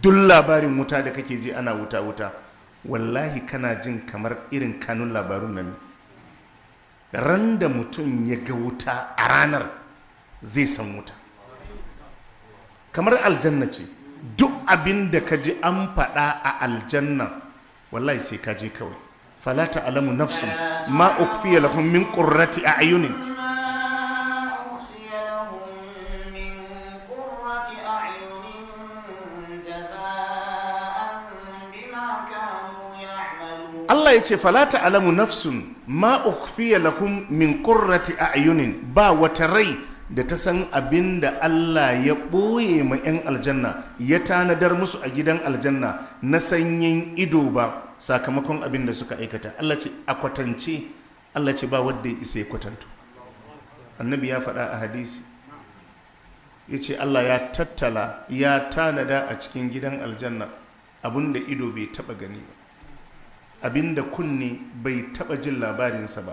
duk labarin wuta da kake ji ana wuta wuta, wallahi kana jin kamar irin kanun labarun nan. Ran da mutum ya ga wuta a ranar zai san wuta. Kamar aljanna ce, duk abin da ka ji an faɗa a aljanna wallahi sai ka je kawai. fala ta'lamu nafsun ma ukfiya lahum min qurrati a'yunin Allah ya ce fala ta'lamu nafsun ma ukhfiya lahum min qurrati a'yunin, ba wata rai da ta san abinda Allah ya boye ma 'yan aljanna ya tanadar musu a gidan aljanna na sanyin ido ba sakamakon abinda suka aikata. Allah ce a kwatance, Allah ce ba wanda ya isa ya kwatanto. Annabi ya faɗa a hadisi ya ce Allah ya tattala ya tanada a cikin gidan aljanna abinda ido bai taba gani ba, abinda kunne bai taba jin labarinsa ba,